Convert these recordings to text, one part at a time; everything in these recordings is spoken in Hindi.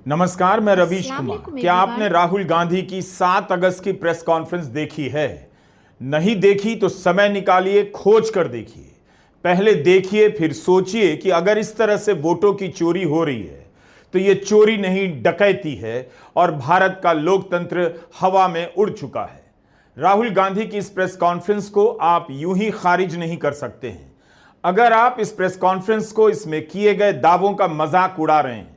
नमस्कार, मैं रवीश अस्सलाम कुमार। वालेकुम क्या एवरीवन। आपने राहुल गांधी की 7 अगस्त की प्रेस कॉन्फ्रेंस देखी है? नहीं देखी तो समय निकालिए, खोज कर देखिए। पहले देखिए, फिर सोचिए कि अगर इस तरह से वोटों की चोरी हो रही है तो ये चोरी नहीं, डकैती है और भारत का लोकतंत्र हवा में उड़ चुका है। राहुल गांधी की इस प्रेस कॉन्फ्रेंस को आप यूं ही खारिज नहीं कर सकते हैं। अगर आप इस प्रेस कॉन्फ्रेंस को, इसमें किए गए दावों का मजाक उड़ा रहे हैं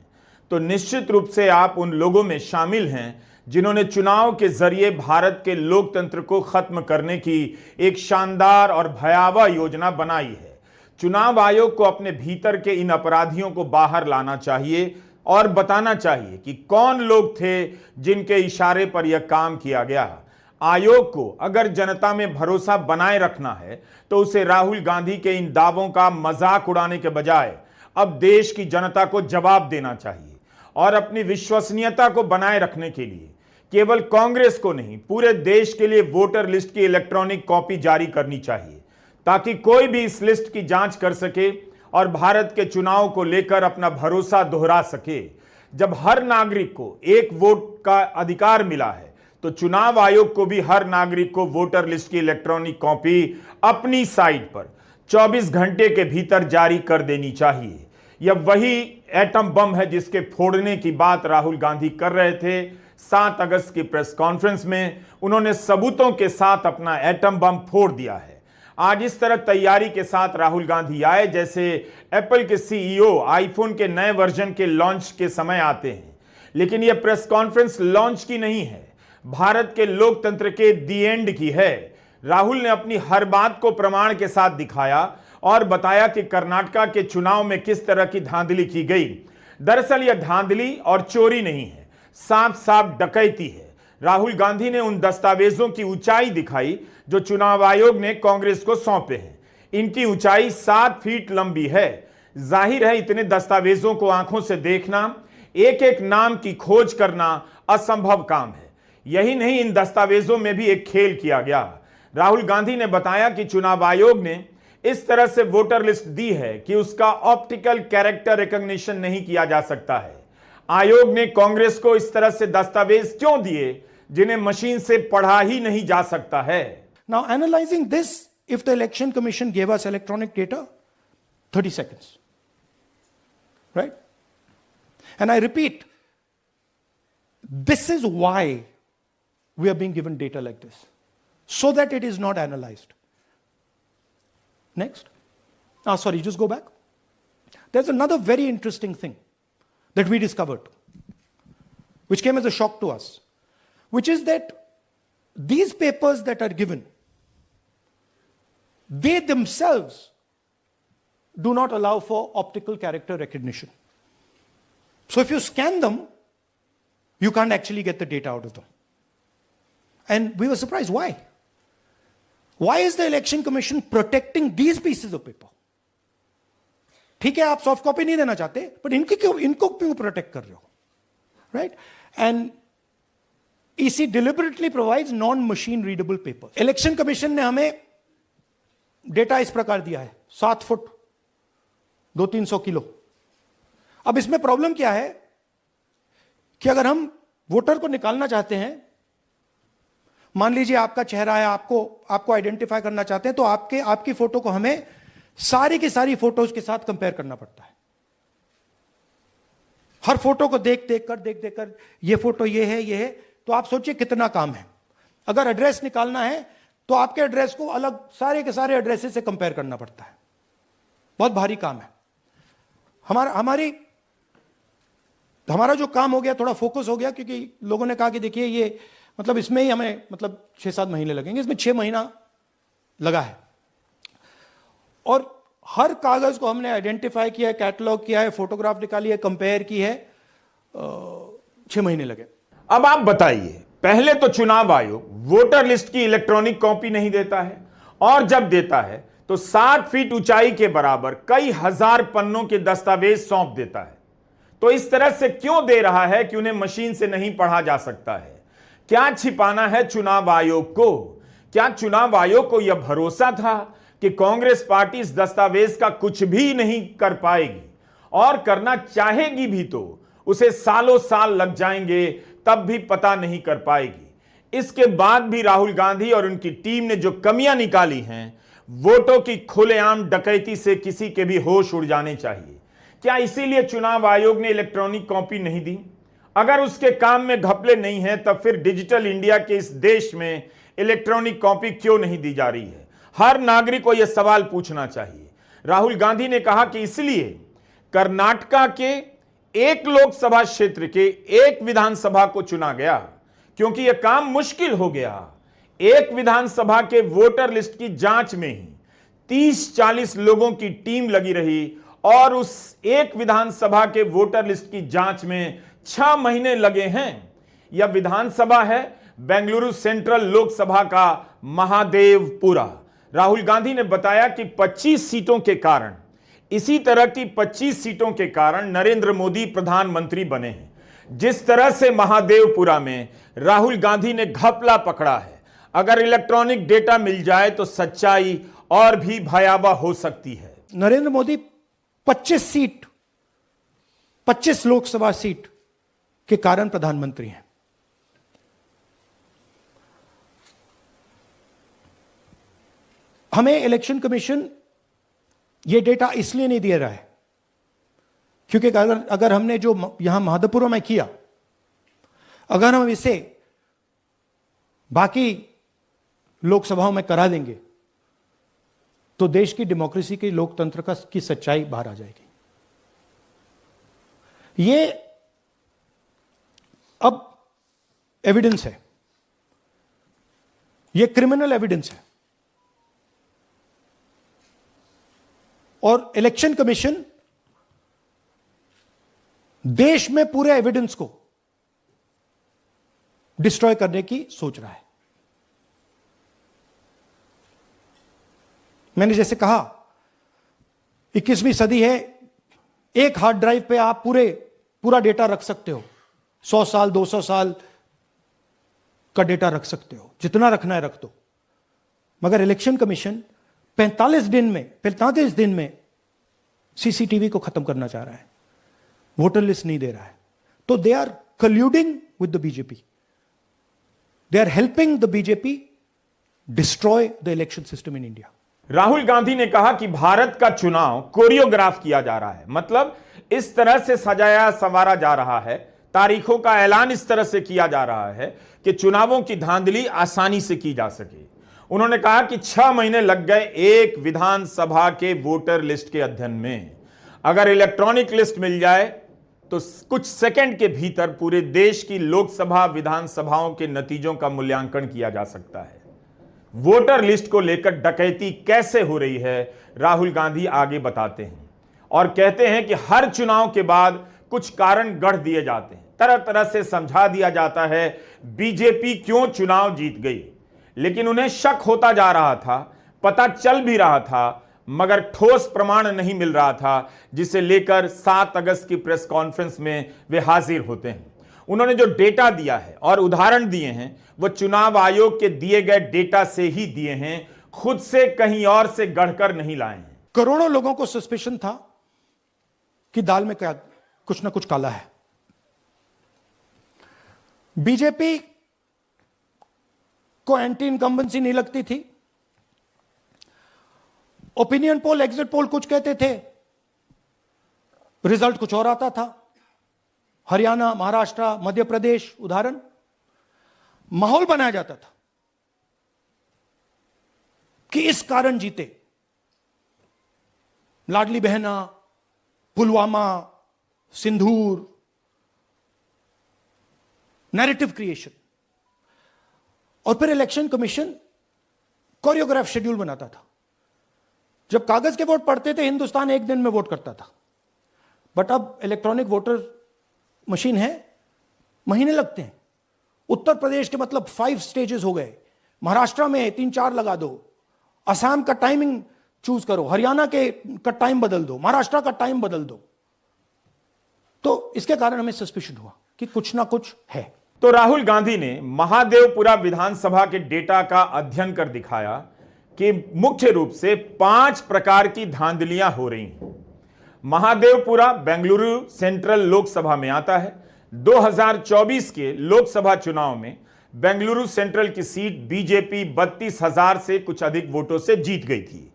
तो निश्चित रूप से आप उन लोगों में शामिल हैं जिन्होंने चुनाव के जरिए भारत के लोकतंत्र को खत्म करने की एक शानदार और भयावह योजना बनाई है। चुनाव आयोग को अपने भीतर के इन अपराधियों को बाहर लाना चाहिए और बताना चाहिए कि कौन लोग थे जिनके इशारे पर यह काम किया गया। आयोग को अगर जनता में भरोसा बनाए रखना है तो उसे राहुल गांधी के इन दावों का मजाक उड़ाने के बजाय अब देश की जनता को जवाब देना चाहिए और अपनी विश्वसनीयता को बनाए रखने के लिए केवल कांग्रेस को नहीं, पूरे देश के लिए वोटर लिस्ट की इलेक्ट्रॉनिक कॉपी जारी करनी चाहिए ताकि कोई भी इस लिस्ट की जांच कर सके और भारत के चुनाव को लेकर अपना भरोसा दोहरा सके। जब हर नागरिक को एक वोट का अधिकार मिला है तो चुनाव आयोग को भी हर नागरिक को वोटर लिस्ट की इलेक्ट्रॉनिक कॉपी अपनी साइट पर 24 घंटे के भीतर जारी कर देनी चाहिए। यह वही एटम बम है जिसके फोड़ने की बात राहुल गांधी कर रहे थे। 7 अगस्त की प्रेस कॉन्फ्रेंस में उन्होंने सबूतों के साथ अपना एटम बम फोड़ दिया है। आज इस तरह तैयारी के साथ राहुल गांधी आए जैसे एप्पल के सीईओ आईफोन के नए वर्जन के लॉन्च के समय आते हैं। लेकिन यह प्रेस कॉन्फ्रेंस लॉन्च की नहीं है, भारत के लोकतंत्र के दी एंड की है। राहुल ने अपनी हर बात को प्रमाण के साथ दिखाया और बताया कि कर्नाटक के चुनाव में किस तरह की धांधली की गई। दरअसल यह धांधली और चोरी नहीं है, साफ साफ डकैती है। राहुल गांधी ने उन दस्तावेजों की ऊंचाई दिखाई जो चुनाव आयोग ने कांग्रेस को सौंपे हैं। इनकी ऊंचाई 7 फीट लंबी है। जाहिर है इतने दस्तावेजों को आंखों से देखना, एक एक नाम की खोज करना असंभव काम है। यही नहीं, इन दस्तावेजों में भी एक खेल किया गया। राहुल गांधी ने बताया कि चुनाव आयोग ने इस तरह से वोटर लिस्ट दी है कि उसका ऑप्टिकल कैरेक्टर रिकॉग्निशन नहीं किया जा सकता है। आयोग ने कांग्रेस को इस तरह से दस्तावेज क्यों दिए जिन्हें मशीन से पढ़ा ही नहीं जा सकता है? Now, analyzing this, if the election commission gave us electronic data, 30 seconds. Right? And I repeat, this is why we are being given data like this, so that it is not analyzed. Next. Sorry, just go back. There's another very interesting thing that we discovered, which came as a shock to us, which is that these papers that are given, they themselves do not allow for optical character recognition. So if you scan them, you can't actually get the data out of them. And we were surprised. Why? Why is the election commission protecting these pieces of paper? ठीक है, आप सॉफ्ट कॉपी नहीं देना चाहते, पर इनको क्यों प्रोटेक्ट कर रहे हो? Right? And EC deliberately provides non-machine readable papers. Election commission ने हमें डेटा इस प्रकार दिया है, 7 फुट 200-300 किलो। अब इसमें प्रॉब्लम क्या है कि अगर हम वोटर को निकालना चाहते हैं, मान लीजिए आपका चेहरा है, आपको आइडेंटिफाई करना चाहते हैं, तो आपकी फोटो को हमें सारी की सारी फोटोज के साथ कंपेयर करना पड़ता है। हर फोटो को देख कर ये फोटो ये है, तो आप सोचिए कितना काम है। अगर एड्रेस निकालना है तो आपके एड्रेस को अलग सारे के सारे एड्रेसेस से कंपेयर करना पड़ता है। बहुत भारी काम है। हमारा जो काम हो गया, थोड़ा फोकस हो गया, क्योंकि लोगों ने कहा कि देखिए ये मतलब इसमें ही हमें मतलब 6-7 महीने लगेंगे, इसमें 6 महीना लगा है। और हर कागज को हमने आइडेंटिफाई किया है, कैटलॉग किया है, फोटोग्राफ निकाली है, कंपेयर की है, 6 महीने लगे। अब आप बताइए, पहले तो चुनाव आयोग वोटर लिस्ट की इलेक्ट्रॉनिक कॉपी नहीं देता है, और जब देता है तो 7 फीट ऊंचाई के बराबर कई हजार पन्नों के दस्तावेज सौंप देता है। तो इस तरह से क्यों दे रहा है कि उन्हें मशीन से नहीं पढ़ा जा सकता है? क्या छिपाना है चुनाव आयोग को? क्या चुनाव आयोग को यह भरोसा था कि कांग्रेस पार्टी इस दस्तावेज का कुछ भी नहीं कर पाएगी, और करना चाहेगी भी तो उसे सालों साल लग जाएंगे, तब भी पता नहीं कर पाएगी। इसके बाद भी राहुल गांधी और उनकी टीम ने जो कमियां निकाली हैं, वोटों की खुलेआम डकैती से किसी के भी होश उड़ जाने चाहिए। क्या इसीलिए चुनाव आयोग ने इलेक्ट्रॉनिक कॉपी नहीं दी? अगर उसके काम में घपले नहीं है, तब फिर डिजिटल इंडिया के इस देश में इलेक्ट्रॉनिक कॉपी क्यों नहीं दी जा रही है? हर नागरिक को यह सवाल पूछना चाहिए। राहुल गांधी ने कहा कि इसलिए कर्नाटका के एक लोकसभा क्षेत्र के एक विधानसभा को चुना गया क्योंकि यह काम मुश्किल हो गया। एक विधानसभा के वोटर लिस्ट की जांच में ही 30-40 लोगों की टीम लगी रही और उस एक विधानसभा के वोटर लिस्ट की जांच में 6 महीने लगे हैं। यह विधानसभा है बेंगलुरु सेंट्रल लोकसभा का महादेवपुरा। राहुल गांधी ने बताया कि 25 सीटों के कारण, इसी तरह की 25 सीटों के कारण नरेंद्र मोदी प्रधानमंत्री बने हैं। जिस तरह से महादेवपुरा में राहुल गांधी ने घपला पकड़ा है, अगर इलेक्ट्रॉनिक डेटा मिल जाए तो सच्चाई और भी भयावह हो सकती है। नरेंद्र मोदी 25 लोकसभा सीट के कारण प्रधानमंत्री हैं। हमें इलेक्शन कमीशन यह डेटा इसलिए नहीं दे रहा है क्योंकि अगर हमने जो यहां महादेवपुरा में किया, अगर हम इसे बाकी लोकसभाओं में करा देंगे तो देश की डेमोक्रेसी की, लोकतंत्र की सच्चाई बाहर आ जाएगी। ये अब एविडेंस है, ये क्रिमिनल एविडेंस है और इलेक्शन कमीशन देश में पूरे एविडेंस को डिस्ट्रॉय करने की सोच रहा है। मैंने जैसे कहा 21वीं सदी है, एक हार्ड ड्राइव पे आप पूरा डेटा रख सकते हो, 100 साल 200 साल का डेटा रख सकते हो, जितना रखना है रख दो। मगर इलेक्शन कमीशन 45 दिन में सीसीटीवी को खत्म करना चाह रहा है, वोटर लिस्ट नहीं दे रहा है। तो they are colluding with the BJP, they are helping the BJP destroy the election system in India. Rahul Gandhi ने कहा कि भारत का चुनाव कोरियोग्राफ किया जा रहा है, मतलब इस तरह से सजाया संवारा जा रहा है, तारीखों का ऐलान इस तरह से किया जा रहा है कि चुनावों की धांधली आसानी से की जा सके। उन्होंने कहा कि 6 महीने लग गए एक विधानसभा के वोटर लिस्ट के अध्ययन में। अगर इलेक्ट्रॉनिक लिस्ट मिल जाए तो कुछ सेकंड के भीतर पूरे देश की लोकसभा विधानसभाओं के नतीजों का मूल्यांकन किया जा सकता है। वोटर लिस्ट को लेकर डकैती कैसे हो रही है, राहुल गांधी आगे बताते हैं और कहते हैं कि हर चुनाव के बाद कुछ कारण गढ़ दिए जाते हैं, तरह तरह से समझा दिया जाता है बीजेपी क्यों चुनाव जीत गई। लेकिन उन्हें शक होता जा रहा था, पता चल भी रहा था, मगर ठोस प्रमाण नहीं मिल रहा था, जिसे लेकर 7 अगस्त की प्रेस कॉन्फ्रेंस में वे हाजिर होते हैं। उन्होंने जो डेटा दिया है और उदाहरण दिए हैं, वो चुनाव आयोग के दिए गए डेटा से ही दिए हैं, खुद से कहीं और से गढ़कर नहीं लाए हैं। करोड़ों लोगों को सस्पिशन था कि दाल में कुछ ना कुछ काला है। बीजेपी को एंटी इनकम्बेंसी नहीं लगती थी। ओपिनियन पोल, एग्जिट पोल कुछ कहते थे, रिजल्ट कुछ और आता था। हरियाणा, महाराष्ट्र, मध्य प्रदेश उदाहरण, माहौल बनाया जाता था कि इस कारण जीते। लाडली बहना, पुलवामा, सिंदूर, नैरेटिव क्रिएशन। और फिर इलेक्शन कमीशन कोरियोग्राफ शेड्यूल बनाता था। जब कागज के वोट पड़ते थे, हिंदुस्तान एक दिन में वोट करता था, बट अब इलेक्ट्रॉनिक वोटर मशीन है, महीने लगते हैं। उत्तर प्रदेश के मतलब 5 स्टेजेस हो गए, महाराष्ट्र में 3-4 लगा दो, असम का टाइमिंग चूज करो, हरियाणा का टाइम बदल दो, महाराष्ट्र का टाइम बदल दो। तो इसके कारण हमें सस्पिशन हुआ कि कुछ ना कुछ है। तो राहुल गांधी ने महादेवपुरा विधानसभा के डेटा का अध्ययन कर दिखाया कि मुख्य रूप से 5 प्रकार की धांधलियां हो रही हैं। महादेवपुरा बेंगलुरु सेंट्रल लोकसभा में आता है। 2024 के लोकसभा चुनाव में बेंगलुरु सेंट्रल की सीट बीजेपी 32,000 से कुछ अधिक वोटों से जीत गई थी।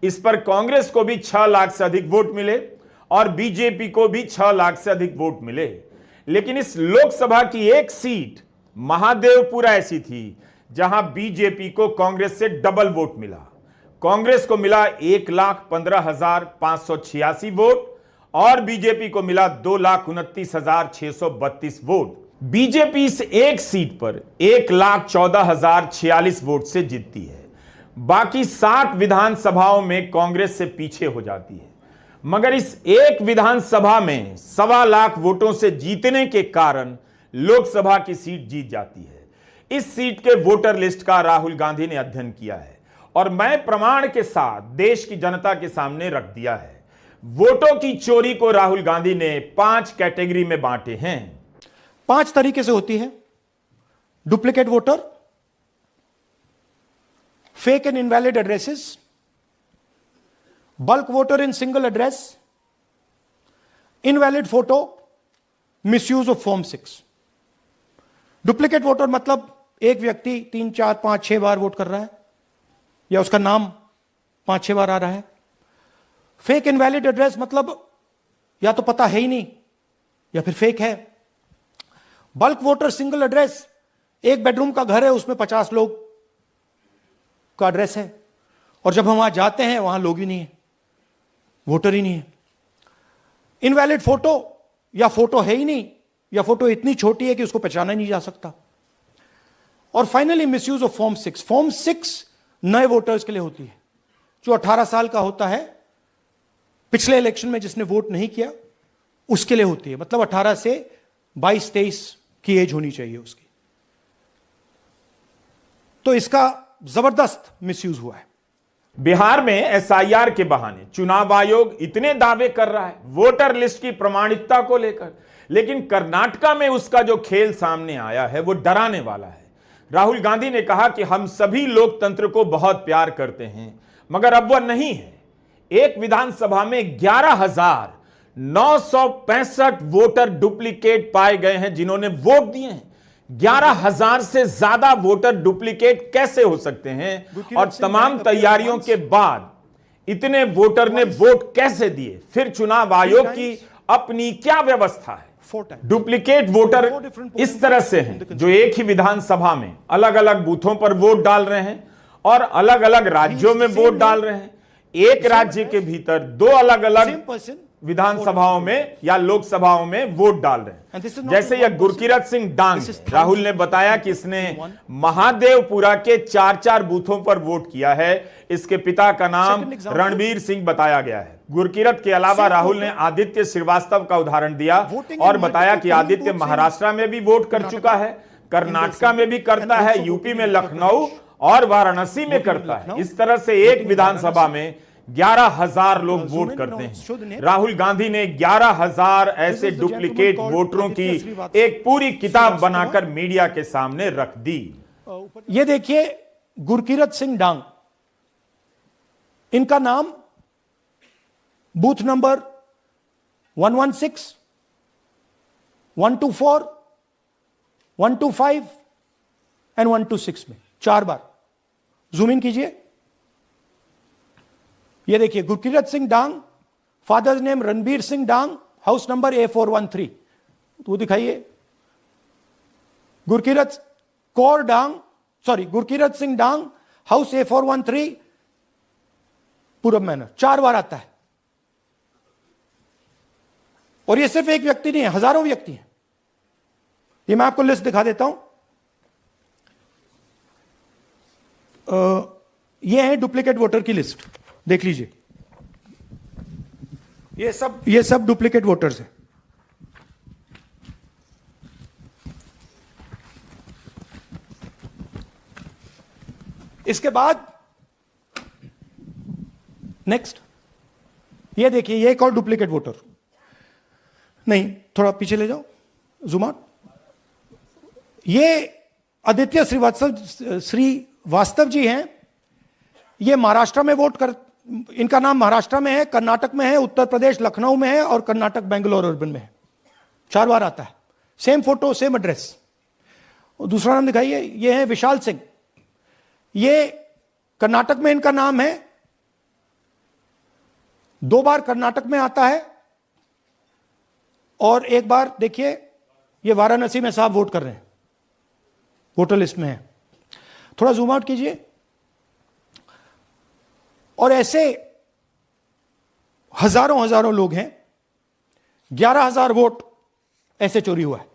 इस पर कांग्रेस को भी 6 लाख से अधिक वोट मिले और बीजेपी को भी 6 लाख से अधिक वोट मिले। लेकिन इस लोकसभा की एक सीट महादेवपुरा ऐसी थी जहां बीजेपी को कांग्रेस से डबल वोट मिला। कांग्रेस को मिला 1,15,586 वोट और बीजेपी को मिला 2,29,632 वोट। बीजेपी इस एक सीट पर 1,14,046 वोट से जीतती है। बाकी 60 विधानसभाओं में कांग्रेस से पीछे हो जाती है, मगर इस एक विधानसभा में 1.25 लाख वोटों से जीतने के कारण लोकसभा की सीट जीत जाती है। इस सीट के वोटर लिस्ट का राहुल गांधी ने अध्ययन किया है और मैं प्रमाण के साथ देश की जनता के सामने रख दिया है। वोटों की चोरी को राहुल गांधी ने 5 कैटेगरी में बांटे हैं। 5 तरीके से होती है: duplicate voter, fake and invalid addresses, bulk voter in single address, invalid photo, misuse of form 6। Duplicate voter मतलब एक व्यक्ति 3, 4, 5, 6 बार वोट कर रहा है या उसका नाम 5-6 बार आ रहा है। फेक इनवैलिड एड्रेस मतलब या तो पता है ही नहीं या फिर फेक है। बल्क वोटर सिंगल एड्रेस, एक बेडरूम का घर है, उसमें 50 लोग का एड्रेस है और जब हम वहां जाते हैं वहां लोग ही नहीं है, वोटर ही नहीं है। इनवैलिड फोटो, या फोटो है ही नहीं या फोटो इतनी छोटी है कि उसको पहचाना नहीं जा सकता। और finally misuse of form 6। Form 6 नए वोटर्स के लिए होती है, जो 18 साल का होता है, पिछले इलेक्शन में जिसने वोट नहीं किया उसके लिए होती है। मतलब 18 से 22-23 की एज होनी चाहिए उसकी। तो इसका जबरदस्त मिसयूज हुआ है। बिहार में एसआईआर के बहाने चुनाव आयोग इतने दावे कर रहा है वोटर लिस्ट की प्रमाणिकता को लेकर, लेकिन कर्नाटका में उसका जो खेल सामने आया है वो डराने वाला है। राहुल गांधी ने कहा कि हम सभी लोकतंत्र को बहुत प्यार करते हैं, मगर अब वह नहीं है। एक विधानसभा में 11,965 वोटर डुप्लीकेट पाए गए हैं जिन्होंने वोट दिए हैं। 11,000 से ज्यादा वोटर डुप्लीकेट कैसे हो सकते हैं? और तमाम तैयारियों के बाद इतने वोटर ने वोट कैसे दिए? फिर चुनाव आयोग की अपनी क्या व्यवस्था है? डुप्लीकेट वोटर इस तरह से हैं जो एक ही विधानसभा में अलग अलग बूथों पर वोट डाल रहे हैं और अलग अलग राज्यों में वोट डाल रहे हैं। एक राज्य के भीतर 2 अलग अलग विधानसभाओं में या लोकसभाओं में वोट डाल रहे हैं। जैसे यह गुरकीरत सिंह डांग, राहुल ने बताया कि इसने महादेवपुरा के 4-4 बूथों पर वोट किया है। इसके पिता का नाम रणबीर सिंह बताया गया है। गुरकीरत के अलावा राहुल ने आदित्य श्रीवास्तव का उदाहरण दिया और बताया कि आदित्य महाराष्ट्र में भी वोट कर चुका है, कर्नाटका में भी करता है, यूपी में लखनऊ और वाराणसी में करता है। इस तरह से एक विधानसभा में 11,000 लोग वोट करते हैं। राहुल गांधी ने 11,000 ऐसे डुप्लीकेट वोटरों की एक पूरी किताब बनाकर मीडिया के सामने रख दी। ये देखिए, गुरकीरत सिंह डांग, इनका नाम बूथ नंबर 116, 124, 125 एंड 126 में 4 बार। जूम इन कीजिए, ये देखिए, गुरकीरत सिंह डांग, फादर्स नेम रणबीर सिंह डांग, हाउस नंबर A413, वो दिखाइए। गुरकीरत सिंह डांग, हाउस A413, पूरब मैनर। 4 बार आता है। और ये सिर्फ एक व्यक्ति नहीं है, हजारों व्यक्ति हैं। ये मैं आपको लिस्ट दिखा देता हूं। ये है डुप्लीकेट वोटर की लिस्ट, देख लीजिए। ये सब डुप्लीकेट वोटर्स हैं। इसके बाद नेक्स्ट, ये देखिए, ये एक और डुप्लीकेट वोटर। नहीं, थोड़ा पीछे ले जाओ, जूम आउट। ये आदित्य श्रीवास्तव जी हैं। ये महाराष्ट्र में वोट इनका नाम महाराष्ट्र में है, कर्नाटक में है, उत्तर प्रदेश लखनऊ में है और कर्नाटक बेंगलोर अर्बन में है। 4 बार आता है, सेम फोटो सेम एड्रेस। और दूसरा नाम दिखाइए, ये है विशाल सिंह, ये कर्नाटक में इनका नाम है, 2 बार कर्नाटक में आता है और 1 बार देखिए ये वाराणसी में साहब वोट कर रहे हैं, वोटर लिस्ट में है। थोड़ा जूम आउट कीजिए। और ऐसे हजारों हजारों लोग हैं, 11,000 वोट ऐसे चोरी हुआ है।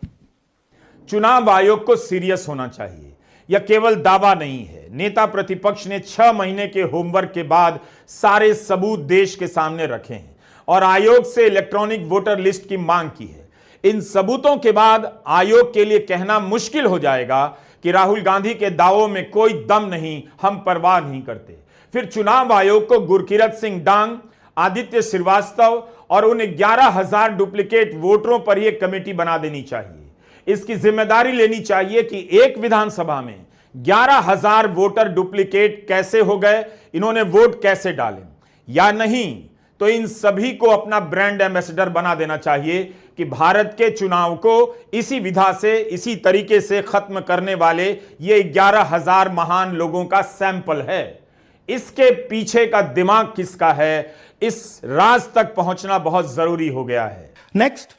चुनाव आयोग को सीरियस होना चाहिए। यह केवल दावा नहीं है। नेता प्रतिपक्ष ने 6 महीने के होमवर्क के बाद सारे सबूत देश के सामने रखे हैं और आयोग से इलेक्ट्रॉनिक वोटर लिस्ट की मांग की है। इन सबूतों के बाद आयोग के लिए कहना मुश्किल हो जाएगा कि राहुल गांधी के दावों में कोई दम नहीं, हम परवाह नहीं करते। फिर चुनाव आयोग को गुरकीरत सिंह डांग, आदित्य श्रीवास्तव और उन 11,000 डुप्लीकेट वोटरों पर यह कमेटी बना देनी चाहिए। इसकी जिम्मेदारी लेनी चाहिए कि एक विधानसभा में 11,000 वोटर डुप्लीकेट कैसे हो गए, इन्होंने वोट कैसे डाले, या नहीं तो इन सभी को अपना ब्रांड एम्बेसडर बना देना चाहिए कि भारत के चुनाव को इसी विधा से, इसी तरीके से खत्म करने वाले ये 11,000 महान लोगों का सैंपल है। इसके पीछे का दिमाग किसका है, इस राज तक पहुंचना बहुत जरूरी हो गया है। Next,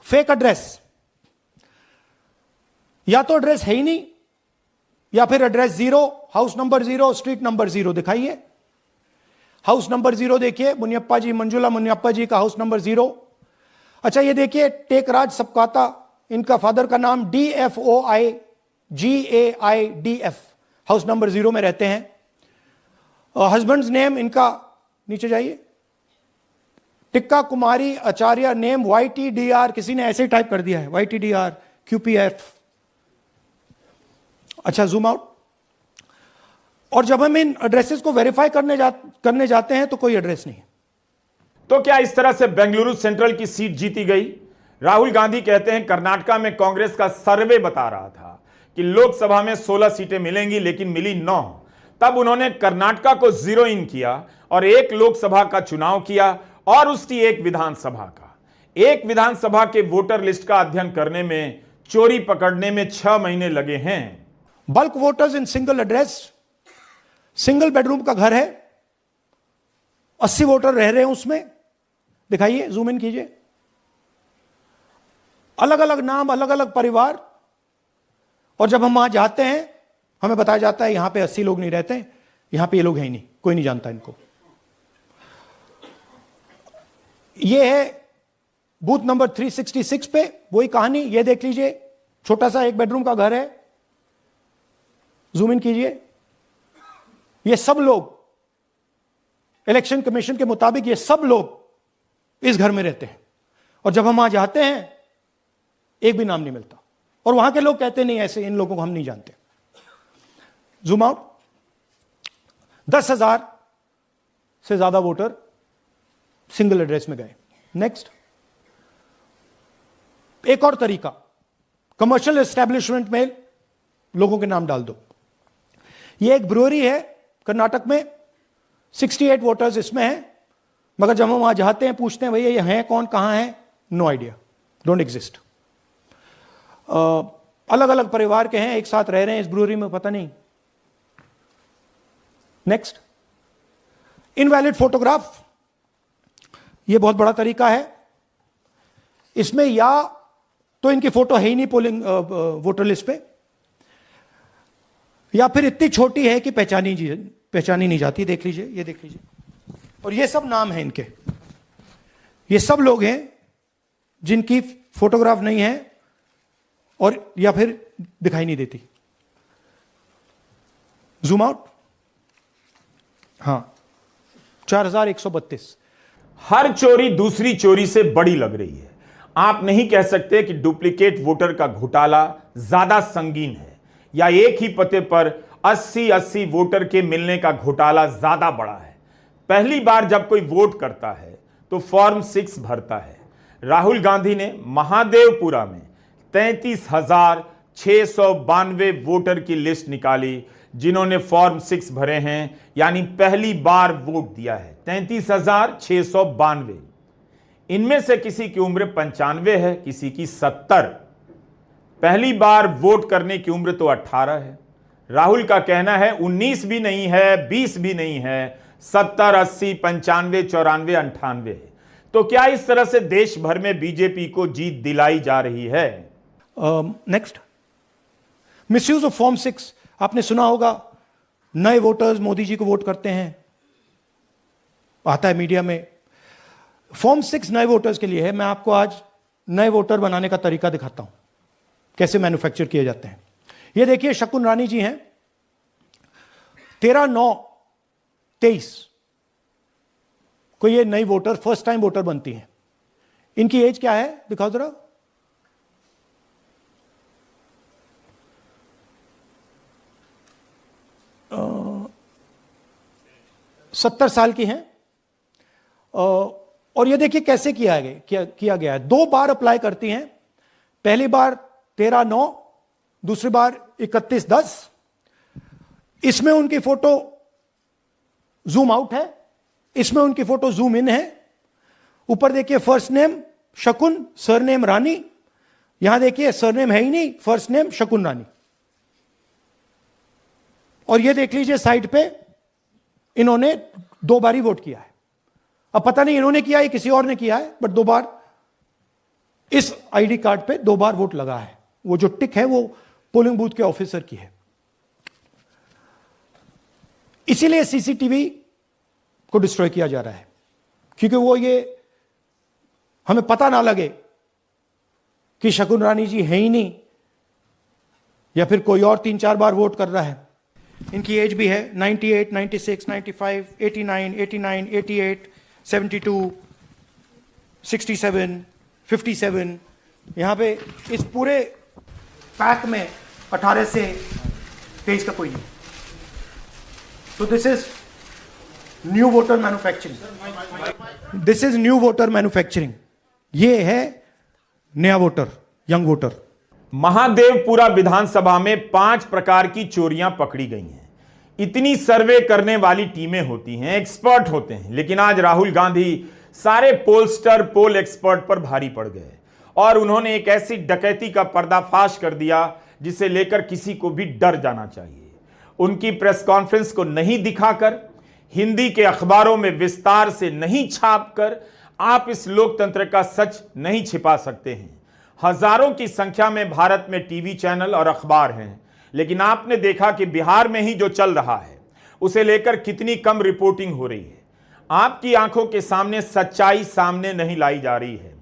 fake address. या तो एड्रेस है ही नहीं, या फिर address 0, house number 0, street number 0 दिखाइए। हाउस नंबर 0 देखिए, मुनियप्पा जी, मंजुला मुनियप्पा जी का हाउस नंबर 0। अच्छा ये देखिए, टेकराज सबकाता, इनका फादर का नाम DFOIGAIDF, हाउस नंबर 0 में रहते हैं। हस्बैंड्स नेम इनका, नीचे जाइए, टिक्का कुमारी आचार्य, नेम YTDR, किसी ने ऐसे ही टाइप कर दिया है, YTDR QPF। अच्छा जूम आउट। और जब हम इन एड्रेसेस को वेरीफाई करने जाते हैं तो कोई एड्रेस नहीं है। तो क्या इस तरह से बेंगलुरु सेंट्रल की सीट जीती गई? राहुल गांधी कहते हैं कर्नाटका में कांग्रेस का सर्वे बता रहा था कि लोकसभा में 16 सीटें मिलेंगी, लेकिन मिली 9। तब उन्होंने कर्नाटका को 0 इन किया और एक लोकसभा का चुनाव किया और उसकी एक विधानसभा का। एक विधानसभा के वोटर लिस्ट का अध्ययन करने में, चोरी पकड़ने में 6 महीने लगे हैं। Bulk voters in single address, single bedroom का घर है, 80 वोटर रह रहे हैं उसमें, दिखाइए, जूम इन कीजिए। अलग अलग नाम, अलग अलग परिवार, और जब हम वहां जाते हैं हमें बताया जाता है यहां पे 80 लोग नहीं रहते, यहां पे ये लोग हैं ही नहीं, कोई नहीं जानता इनको। ये है बूथ नंबर 366 पे वही कहानी, ये देख लीजिए, छोटा सा 1 बेडरूम का घर है, जूम इन कीजिए। ये सब लोग, इलेक्शन कमीशन के मुताबिक ये सब लोग इस घर में रहते हैं, और जब हम वहां जाते हैं एक भी नाम नहीं मिलता, और वहां के लोग कहते नहीं ऐसे, इन लोगों को हम नहीं जानते। Zoom out. 10,000 से ज्यादा वोटर सिंगल एड्रेस में गए। नेक्स्ट, एक और तरीका, कमर्शियल एस्टेब्लिशमेंट में लोगों के नाम डाल दो। ये एक ब्रूअरी है कर्नाटक में, 68 वोटर्स इसमें हैं, मगर जब हम वहां जाते हैं पूछते हैं भैया ये हैं कौन, कहां हैं, नो आइडिया, डोंट एग्जिस्ट। अलग अलग परिवार के हैं, एक साथ रह रहे हैं इस ब्रूअरी में, पता नहीं। Next, invalid photograph. ये बहुत बड़ा तरीका है। इसमें या तो इनकी फोटो है ही नहीं पोलिंग वोटर लिस्ट पे, या फिर इतनी छोटी है कि पहचानी नहीं जाती। देख लीजिए, ये देख लीजिए, और ये सब नाम है इनके, ये सब लोग हैं जिनकी फोटोग्राफ नहीं है और या फिर दिखाई नहीं देती। Zoom out. हां, 4132। हर चोरी दूसरी चोरी से बड़ी लग रही है। आप नहीं कह सकते कि डुप्लीकेट वोटर का घोटाला ज्यादा संगीन है या एक ही पते पर 80-80 वोटर के मिलने का घोटाला ज्यादा बड़ा है। पहली बार जब कोई वोट करता है तो फॉर्म 6 भरता है। राहुल गांधी ने महादेवपुरा में 33,692 वोटर की लिस्ट निकाली, जिन्होंने फॉर्म 6 भरे हैं, यानी पहली बार वोट दिया है 33,692। इनमें से किसी की उम्र 95 है, किसी की 70। पहली बार वोट करने की उम्र तो 18 है। राहुल का कहना है 19 भी नहीं है, 20 भी नहीं है, 70, 80, 95, 94, 98 है। तो क्या इस तरह से देश भर में बीजेपी को जीत दिलाई जा रही है? Next, misuse of form 6। आपने सुना होगा नए वोटर्स मोदी जी को वोट करते हैं, आता है मीडिया में। फॉर्म 6 नए वोटर्स के लिए है। मैं आपको आज नए वोटर बनाने का तरीका दिखाता हूं, कैसे मैन्युफैक्चर किए जाते हैं। ये देखिए, शकुन रानी जी हैं, 13/9/23 को ये नई वोटर, फर्स्ट टाइम वोटर बनती हैं। इनकी एज क्या है, दिखाओ जरा। 70 साल की हैं। और ये देखिए कैसे किया गया है। 2 बार अप्लाई करती हैं। पहली बार 13/9, दूसरी बार 31/10। इसमें उनकी फोटो जूम आउट है, इसमें उनकी फोटो जूम इन है। ऊपर देखिए फर्स्ट नेम शकुन, सरनेम रानी। यहां देखिए सरनेम है ही नहीं, फर्स्ट नेम शकुन रानी। और ये देख लीजिए साइड पे इन्होंने 2 बार ही वोट किया है। अब पता नहीं इन्होंने किया है किसी और ने किया है, बट 2 बार इस आईडी कार्ड पे 2 बार वोट लगा है। वो जो टिक है वो पोलिंग बूथ के ऑफिसर की है। इसीलिए सीसीटीवी को डिस्ट्रॉय किया जा रहा है, क्योंकि वो ये हमें पता ना लगे कि शकुन रानी जी है ही नहीं, या फिर कोई और 3-4 बार वोट कर रहा है। इनकी एज भी है 98, 96, 95, 89, 89, 88, 72, 67, 57। यहां पे इस पूरे पैक में 18 से 23 का कोई नहीं। तो this is new voter manufacturing. This is new voter manufacturing. ये है नया वोटर, यंग वोटर। महादेवपुरा विधानसभा में 5 प्रकार की चोरियां पकड़ी गई हैं। इतनी सर्वे करने वाली टीमें होती हैं, एक्सपर्ट होते हैं, लेकिन आज राहुल गांधी सारे पोलस्टर, पोल एक्सपर्ट पर भारी पड़ गए और उन्होंने एक ऐसी डकैती का पर्दाफाश कर दिया जिसे लेकर किसी को भी डर जाना चाहिए। उनकी प्रेस कॉन्फ्रेंस को नहीं दिखाकर, हिंदी के अखबारों में विस्तार से नहीं छापकर आप इस लोकतंत्र का सच नहीं छिपा सकते हैं। हजारों की संख्या में भारत में टीवी चैनल और अखबार हैं, लेकिन आपने देखा कि बिहार में ही जो चल रहा है उसे लेकर कितनी कम रिपोर्टिंग हो रही है। आपकी आंखों के सामने सच्चाई सामने नहीं लाई जा रही है।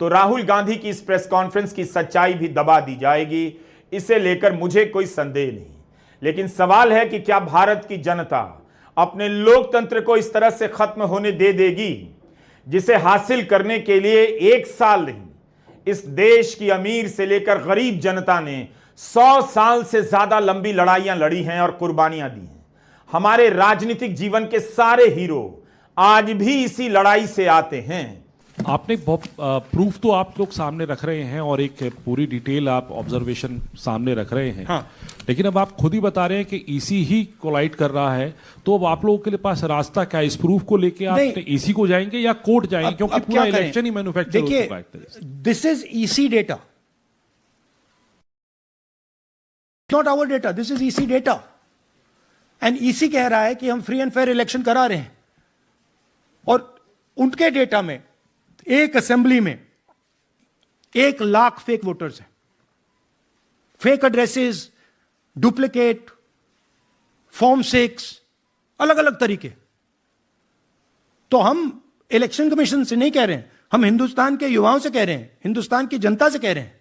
तो राहुल गांधी की इस प्रेस कॉन्फ्रेंस की सच्चाई भी दबा दी जाएगी, इसे लेकर मुझे कोई संदेह नहीं। लेकिन सवाल है कि क्या भारत की जनता अपने लोकतंत्र को इस तरह से खत्म होने दे देगी, जिसे हासिल करने के लिए 1 साल नहीं, इस देश की अमीर से लेकर गरीब जनता ने 100 साल से ज्यादा लंबी लड़ाइयां लड़ी हैं और कुर्बानियां दी हैं। हमारे राजनीतिक जीवन के सारे हीरो आज भी इसी लड़ाई से आते हैं। आपने बहुत प्रूफ तो आप लोग सामने रख रहे हैं और एक पूरी डिटेल आप ऑब्जर्वेशन सामने रख रहे हैं। हाँ। लेकिन अब आप खुद ही बता रहे हैं कि ईसी ही कोलाइड कर रहा है, तो अब आप लोगों के लिए पास रास्ता क्या है? इस प्रूफ को लेके आप ईसी को जाएंगे या कोर्ट जाएंगे? क्योंकि पूरा इलेक्शन ही मैन्युफैक्चर हो चुका है। This is EC data, not our data, this is EC data. And EC कह रहा है कि हम फ्री एंड फेयर इलेक्शन करा रहे हैं, और उनके डेटा में एक असेंबली में 1 लाख फेक वोटर्स हैं, फेक एड्रेसेस, डुप्लीकेट, फॉर्म 6, अलग अलग तरीके। तो हम इलेक्शन कमीशन से नहीं कह रहे हैं, हम हिंदुस्तान के युवाओं से कह रहे हैं, हिंदुस्तान की जनता से कह रहे हैं,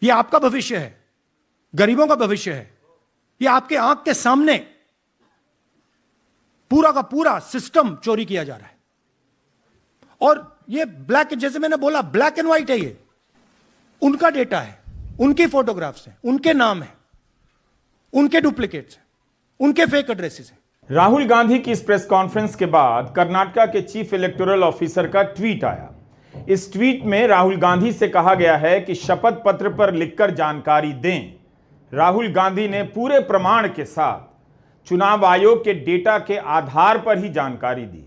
यह आपका भविष्य है, गरीबों का भविष्य है। यह आपके आंख के सामने पूरा का पूरा सिस्टम चोरी किया जा रहा है। और ये ब्लैक, जैसे मैंने बोला, ब्लैक एंड व्हाइट है। ये उनका डेटा है, उनकी फोटोग्राफ्स हैं, उनके नाम है, उनके डुप्लीकेट्स हैं, उनके फेक एड्रेसेस हैं। राहुल गांधी की इस प्रेस कॉन्फ्रेंस के बाद कर्नाटका के चीफ इलेक्टोरल ऑफिसर का ट्वीट आया। इस ट्वीट में राहुल गांधी से कहा गया है कि शपथ पत्र पर लिखकर जानकारी दें। राहुल गांधी ने पूरे प्रमाण के साथ चुनाव आयोग के डेटा के आधार पर ही जानकारी दी।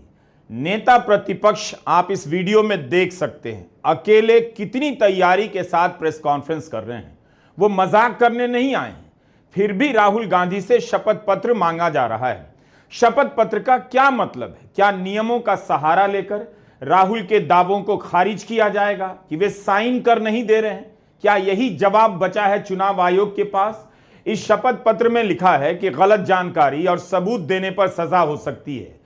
नेता प्रतिपक्ष आप इस वीडियो में देख सकते हैं अकेले कितनी तैयारी के साथ प्रेस कॉन्फ्रेंस कर रहे हैं। वो मजाक करने नहीं आए हैं, फिर भी राहुल गांधी से शपथ पत्र मांगा जा रहा है। शपथ पत्र का क्या मतलब है? क्या नियमों का सहारा लेकर राहुल के दावों को खारिज किया जाएगा कि वे साइन कर नहीं दे रहे हैं? क्या यही जवाब बचा है चुनाव आयोग के पास? इस शपथ पत्र में लिखा है कि गलत जानकारी और सबूत देने पर सजा हो सकती है।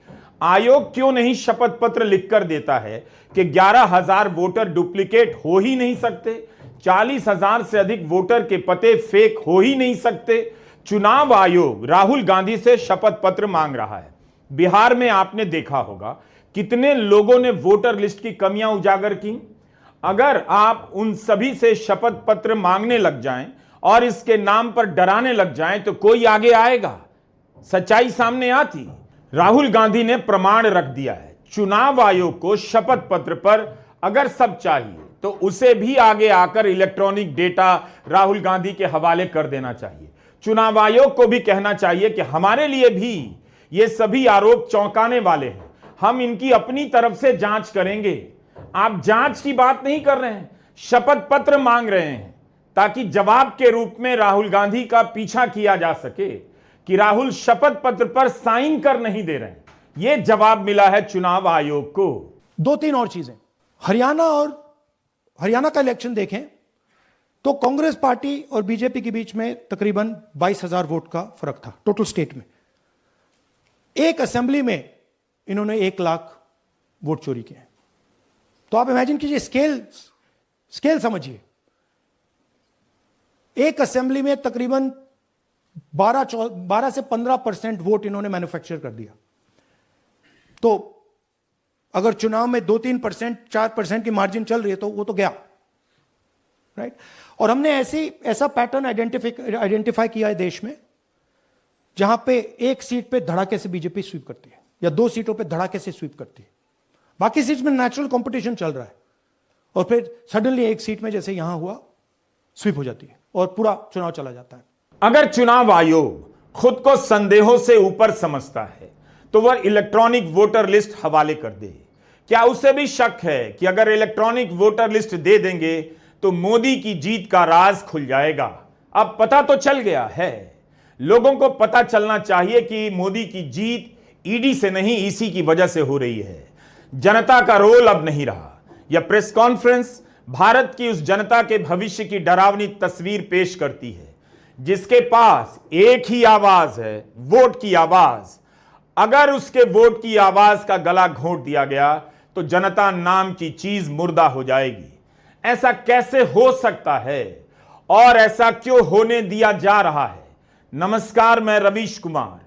आयोग क्यों नहीं शपथ पत्र लिखकर देता है कि 11,000 वोटर डुप्लीकेट हो ही नहीं सकते, 40,000 से अधिक वोटर के पते फेक हो ही नहीं सकते? चुनाव आयोग राहुल गांधी से शपथ पत्र मांग रहा है। बिहार में आपने देखा होगा कितने लोगों ने वोटर लिस्ट की कमियां उजागर की। अगर आप उन सभी से शपथ पत्र मांगने लग जाएं और इसके नाम पर डराने लग जाएं तो कोई आगे आएगा? सच्चाई सामने आती। राहुल गांधी ने प्रमाण रख दिया है। चुनाव आयोग को शपथ पत्र पर अगर सब चाहिए तो उसे भी आगे आकर इलेक्ट्रॉनिक डेटा राहुल गांधी के हवाले कर देना चाहिए। चुनाव आयोग को भी कहना चाहिए कि हमारे लिए भी ये सभी आरोप चौंकाने वाले हैं, हम इनकी अपनी तरफ से जांच करेंगे। आप जांच की बात नहीं कर रहे हैं, शपथ पत्र मांग रहे हैं ताकि जवाब के रूप में राहुल गांधी का पीछा किया जा सके कि राहुल शपथ पत्र पर साइन कर नहीं दे रहे हैं। यह जवाब मिला है चुनाव आयोग को। 2-3 और चीजें। हरियाणा का इलेक्शन देखें तो कांग्रेस पार्टी और बीजेपी के बीच में तकरीबन 22,000 वोट का फर्क था टोटल स्टेट में। एक असेंबली में इन्होंने 1 लाख वोट चोरी किए। तो आप इमेजिन कीजिए, स्केल समझिए। एक असेंबली में तकरीबन 12 से 15% वोट इन्होंने मैन्युफैक्चर कर दिया। तो अगर चुनाव में 2-3%, 4% की मार्जिन चल रही है तो वो तो गया, राइट। और हमने ऐसा पैटर्न आइडेंटिफाई किया है देश में जहां पे एक सीट पे धड़ाके से बीजेपी स्वीप करती है या 2 सीटों पे धड़ाके से स्वीप करती है। बाकी सीट में नेचुरल कंपटीशन चल रहा है और फिर सडनली एक सीट में जैसे यहां हुआ स्वीप हो जाती है और पूरा चुनाव चला जाता है। अगर चुनाव आयोग खुद को संदेहों से ऊपर समझता है तो वह इलेक्ट्रॉनिक वोटर लिस्ट हवाले कर दे। क्या उसे भी शक है कि अगर इलेक्ट्रॉनिक वोटर लिस्ट दे देंगे तो मोदी की जीत का राज खुल जाएगा? अब पता तो चल गया है। लोगों को पता चलना चाहिए कि मोदी की जीत ईडी से नहीं, ईसी की वजह से हो रही है। जनता का रोल अब नहीं रहा। यह प्रेस कॉन्फ्रेंस भारत की उस जनता के भविष्य की डरावनी तस्वीर पेश करती है जिसके पास एक ही आवाज है, वोट की आवाज। अगर उसके वोट की आवाज का गला घोंट दिया गया तो जनता नाम की चीज मुर्दा हो जाएगी। ऐसा कैसे हो सकता है और ऐसा क्यों होने दिया जा रहा है? नमस्कार, मैं रवीश कुमार।